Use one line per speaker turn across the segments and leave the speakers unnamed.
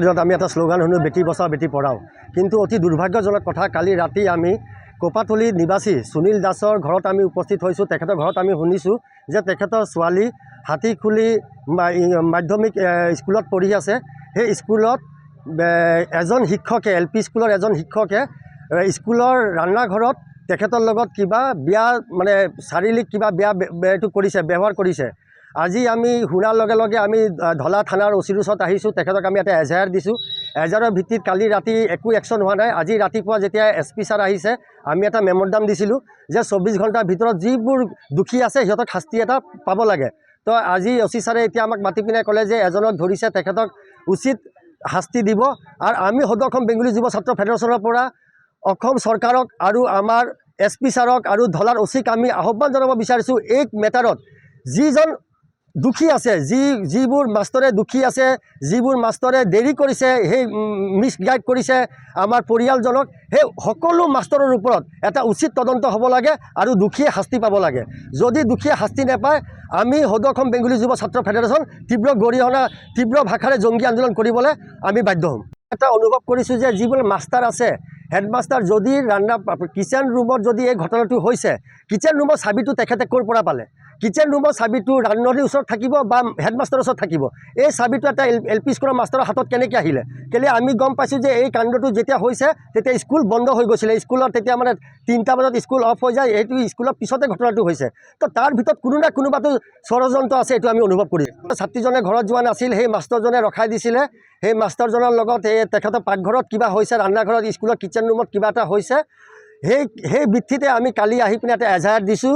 দিনত আমি এটা শ্লোগান শুনো, বেটি বচাও বেটি পঢ়াও। কিন্তু অতি দুৰ্ভাগ্যজনক কথা, কালি ৰাতি আমি কোপাতলি নিবাসী সুনীল দাসৰ ঘৰত আমি উপস্থিত হৈছোঁ। তেখেতৰ ঘৰত আমি শুনিছোঁ যে তেখেতৰ ছোৱালী হাতীখুলি মাধ্যমিক স্কুলত পঢ়ি আছে। সেই স্কুলত এজন শিক্ষকে, LP স্কুলৰ এজন শিক্ষকে স্কুলৰ ৰান্নাঘৰত তেখেতৰ লগত কিবা বেয়া মানে শাৰীৰিক কিবা বেয়া এইটো কৰিছে, ব্যৱহাৰ কৰিছে। আজি আমি শুনাৰ লগে লগে আমি ধলা থানাৰ OCৰ ওচৰত আহিছোঁ। তেখেতক আমি এটা এজাহাৰ দিছোঁ। এজাহাৰৰ ভিত্তিত কালি ৰাতি একো একশ্যন হোৱা নাই। আজি ৰাতিপুৱা যেতিয়া SP ছাৰ আহিছে, আমি এটা মেম'ৰাণ্ডাম দিছিলোঁ যে 24 ঘণ্টাৰ ভিতৰত যিবোৰ দোষী আছে সিহঁতক শাস্তি এটা পাব লাগে। তো আজি OC ছাৰে এতিয়া আমাক মাতি পিনে ক'লে যে এজনক ধৰিছে, তেখেতক উচিত শাস্তি দিব। আৰু আমি সদৌ অসম বেংগলী যুৱ ছাত্ৰ ফেডাৰেশ্যনৰ পৰা অসম চৰকাৰক আৰু আমাৰ SP ছাৰক আৰু ধলাৰ OCক আমি আহ্বান জনাব বিচাৰিছোঁ, এই মেটাৰত যিজন দুখী আছে, যিবোৰ মাষ্টৰে দুখী আছে, যিবোৰ মাষ্টৰে দেৰি কৰিছে, সেই মিছগাইড কৰিছে আমাৰ পৰিয়ালজনক, সেই সকলো মাষ্টৰৰ ওপৰত এটা উচিত তদন্ত হ'ব লাগে আৰু দুখীয়ে শাস্তি পাব লাগে। যদি দুখীয়ে শাস্তি নাপায়, আমি সদৌ অসম বেংগলী যুৱ ছাত্ৰ ফেডাৰেশ্যন তীব্ৰ গৰিহণা, তীব্ৰ ভাষাৰে জংগী আন্দোলন কৰিবলৈ আমি বাধ্য হ'ম। এটা অনুভৱ কৰিছোঁ যে যিবোৰ মাষ্টাৰ আছে, হেডমাষ্টাৰ যদি কিচেন ৰুমত যদি এই ঘটনাটো হৈছে, কিচেন ৰুমৰ চাবিটো তেখেতে ক'ৰ পৰা পালে? কিচেন ৰুমৰ চাবিটো ৰান্ধনীৰ ওচৰত থাকিব বা হেডমাষ্টাৰৰ ওচৰত থাকিব। এই চাবিটো এটা LP স্কুলৰ মাষ্টৰৰ হাতত কেনেকৈ আহিলে? কেলৈ আমি গম পাইছোঁ যে এই কাণ্ডটো যেতিয়া হৈছে তেতিয়া স্কুল বন্ধ হৈ গৈছিলে। স্কুলত তেতিয়া মানে 3টা বজাত স্কুল অফ হৈ যায়। এইটো স্কুলৰ পিছতে ঘটনাটো হৈছে। তো তাৰ ভিতৰত কোনো না কোনোবাটো ষড়যন্ত্ৰ আছে, এইটো আমি অনুভৱ কৰিছোঁ। ছাত্ৰীজনে ঘৰত যোৱা নাছিল, সেই মাষ্টৰজনে ৰখাই দিছিলে। সেই মাষ্টৰজনৰ লগত তেখেতৰ পাকঘৰত কিবা হৈছে, ৰান্নাঘৰত, স্কুলৰ কিচেন ৰুমত কিবা এটা হৈছে। সেই ভিত্তিতে আমি কালি আহি পিনে এটা এজাহাৰ দিছোঁ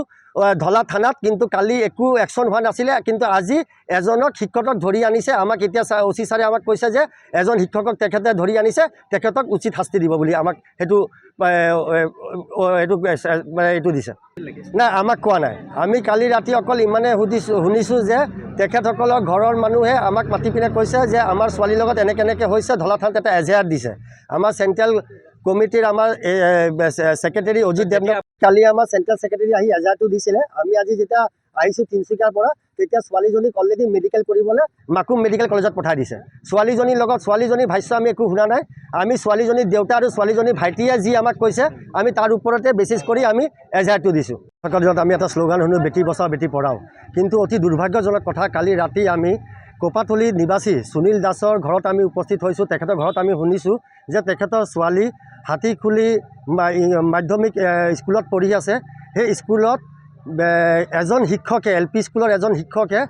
ধলা থানাত। কিন্তু কালি একো একশ্যন হোৱা নাছিলে। কিন্তু আজি এজনক শিক্ষকক ধৰি আনিছে। আমাক এতিয়া OC ছাৰে আমাক কৈছে যে এজন শিক্ষকক তেখেতে ধৰি আনিছে, তেখেতক উচিত শাস্তি দিব বুলি আমাক এইটো দিছে। নাই, আমাক কোৱা নাই। আমি কালি ৰাতি অকল ইমানে শুনিছোঁ যে তেখেতসকলৰ ঘৰৰ মানুহে আমাক মাতি পিনে কৈছে যে আমাৰ ছোৱালীৰ লগত এনেকৈ হৈছে, ধলা থানাত এটা এজাহাৰ দিছে। আমাৰ চেণ্ট্ৰেল কমিটিৰ আমাৰ ছেক্ৰেটাৰী অজিত দেৱনাথ কালি আমাৰ চেণ্ট্ৰেল ছেক্ৰেটাৰী আহি এজাহাৰটো দিছিলে। আমি আজি যেতিয়া আহিছোঁ তিনিচুকীয়াৰ পৰা, তেতিয়া ছোৱালীজনীক অলৰেডি মেডিকেল কৰিবলৈ মাকুম মেডিকেল কলেজত পঠাই দিছে। ছোৱালীজনীৰ লগত ছোৱালীজনীৰ ভাষ্য আমি একো শুনা নাই। আমি ছোৱালীজনীৰ দেউতা আৰু ছোৱালীজনীৰ ভাইটিয়ে যি আমাক কৈছে, আমি তাৰ ওপৰতে বেচিছ কৰি আমি এজাহাৰটো দিছোঁ। দিনত আমি এটা শ্লোগান শুনো, বেটি বচাও বেটি পঢ়াও। কিন্তু অতি দুৰ্ভাগ্যজনক কথা, কালি ৰাতি আমি কোপাতলি নিবাসী সুনীল দাসৰ ঘৰত আমি উপস্থিত হৈছোঁ। তেখেতৰ ঘৰত আমি শুনিছোঁ যে তেখেতৰ ছোৱালী হাতীখুলি মাধ্যমিক স্কুলত পঢ়ি আছে। সেই স্কুলত এজন শিক্ষকে, LP স্কুলৰ এজন শিক্ষকে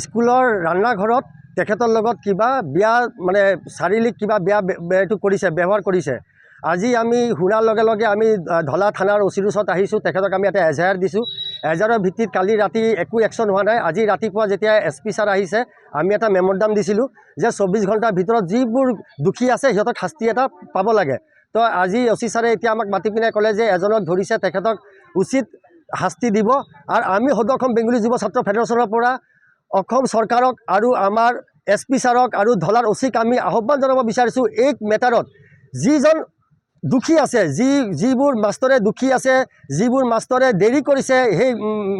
স্কুলৰ ৰান্নাঘৰত তেখেতৰ লগত কিবা বেয়া মানে শাৰীৰিক কিবা বেয়া এইটো কৰিছে, ব্যৱহাৰ কৰিছে। আজি আমি শুনাৰ লগে লগে আমি ধলা থানাৰ OCৰ ওচৰত আহিছোঁ। তেখেতক আমি এটা এজাহাৰ দিছোঁ। এজাহাৰৰ ভিত্তিত কালি ৰাতি একো একশ্যন হোৱা নাই। আজি ৰাতিপুৱা যেতিয়া SP ছাৰ আহিছে, আমি এটা মেম'ৰাণ্ডাম দিছিলোঁ যে 24 ঘণ্টাৰ ভিতৰত যিবোৰ দোষী আছে সিহঁতক শাস্তি এটা পাব লাগে। তো আজি OC ছাৰে এতিয়া আমাক মাতি পিনে ক'লে যে এজনক ধৰিছে, তেখেতক উচিত শাস্তি দিব। আৰু আমি সদৌ অসম বেংগলী যুৱ ছাত্ৰ ফেডাৰেশ্যনৰ পৰা অসম চৰকাৰক আৰু আমাৰ SP ছাৰক আৰু ধলাৰ OCক আমি আহ্বান জনাব বিচাৰিছোঁ, এই মেটাৰত যিজন দুখী আছে, যিবোৰ মাষ্টৰে দুখী আছে, যিবোৰ মাষ্টৰে দেৰি কৰিছে, সেই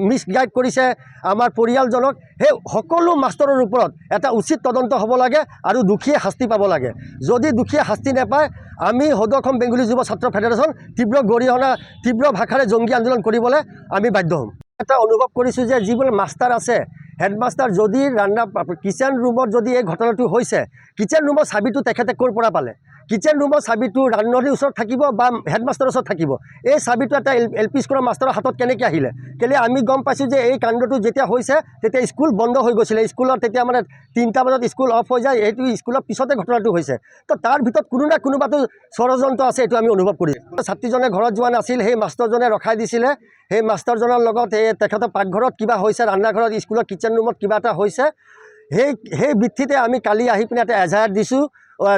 মিছগাইড কৰিছে আমাৰ পৰিয়ালজনক, সেই সকলো মাষ্টৰৰ ওপৰত এটা উচিত তদন্ত হ'ব লাগে আৰু দুখীয়ে শাস্তি পাব লাগে। যদি দুখীয়ে শাস্তি নাপায়, আমি সদৌ অসম বেংগলী যুৱ ছাত্ৰ ফেডাৰেশ্যন তীব্ৰ গৰিহণা, তীব্ৰ ভাষাৰে জংগী আন্দোলন কৰিবলৈ আমি বাধ্য হ'ম। এটা অনুভৱ কৰিছোঁ যে যিবোৰ মাষ্টাৰ আছে, হেডমাষ্টাৰ যদি কিচেন ৰুমত যদি এই ঘটনাটো হৈছে, কিচেন ৰুমৰ চাবিটো তেখেতে ক'ৰ পৰা পালে? কিচেন ৰুমৰ চাবিটো ৰান্ধনীৰ ওচৰত থাকিব বা হেডমাষ্টাৰৰ ওচৰত থাকিব। এই চাবিটো এটা LP স্কুলৰ মাষ্টৰৰ হাতত কেনেকৈ আহিলে? কেলৈ আমি গম পাইছোঁ যে এই কাণ্ডটো যেতিয়া হৈছে তেতিয়া স্কুল বন্ধ হৈ গৈছিলে। স্কুলত তেতিয়া মানে 3টা বজাত স্কুল অফ হৈ যায়। এইটো স্কুলৰ পিছতে ঘটনাটো হৈছে। তো তাৰ ভিতৰত কোনো না কোনোবাটো ষড়যন্ত্ৰ আছে, এইটো আমি অনুভৱ কৰিছোঁ। ছাত্ৰীজনে ঘৰত যোৱা নাছিল, সেই মাষ্টৰজনে ৰখাই দিছিলে। সেই মাষ্টৰজনৰ লগত তেখেতৰ পাকঘৰত কিবা হৈছে, ৰান্নাঘৰত, স্কুলৰ কিচেন ৰুমত কিবা এটা হৈছে। সেই ভিত্তিতে আমি কালি আহি পিনে এটা এজাহাৰ দিছোঁ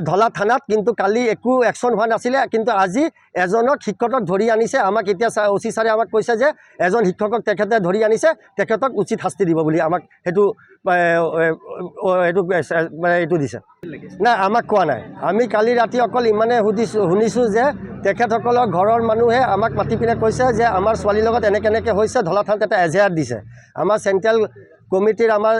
ধলা থানাত। কিন্তু কালি একো একশ্যন হোৱা নাছিলে। কিন্তু আজি এজনক শিক্ষকক ধৰি আনিছে। আমাক এতিয়া OC ছাৰে আমাক কৈছে যে এজন শিক্ষকক তেখেতে ধৰি আনিছে, তেখেতক উচিত শাস্তি দিব বুলি আমাক এইটো দিছে। নাই, আমাক কোৱা নাই। আমি কালি ৰাতি অকল ইমানে শুনিছোঁ যে তেখেতসকলৰ ঘৰৰ মানুহে আমাক মাতি পিনে কৈছে যে আমাৰ ছোৱালীৰ লগত এনেকৈ হৈছে, ধলা থানাত এটা এজাহাৰ দিছে। আমাৰ চেণ্ট্ৰেল কমিটিৰ আমাৰ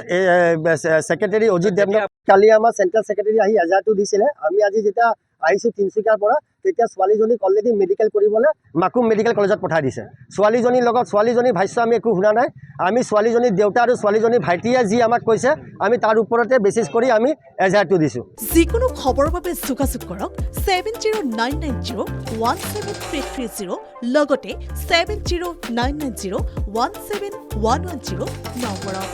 ছেক্ৰেটাৰী অজিত দেৱনাথ কালি আমাৰ চেণ্ট্ৰেল ছেক্ৰেটাৰী আহি এজাহাৰটো দিছিলে। আমি আজি যেতিয়া আহিছোঁ তিনিচুকীয়াৰ পৰা, তেতিয়া ছোৱালীজনীক অলৰেডি মেডিকেল কৰিবলৈ মাকুম মেডিকেল কলেজত পঠাই দিছে। ছোৱালীজনীৰ লগত ছোৱালীজনীৰ ভাষ্য আমি একো শুনা নাই। আমি ছোৱালীজনীৰ দেউতা আৰু ছোৱালীজনীৰ ভাইটিয়ে যি আমাক কৈছে, আমি তাৰ ওপৰতে বেচিছ কৰি আমি এজাহাৰটো দিছোঁ।
যিকোনো খবৰৰ বাবে যোগাযোগ কৰক 7099017330 লগতে 7099017110 নম্বৰত।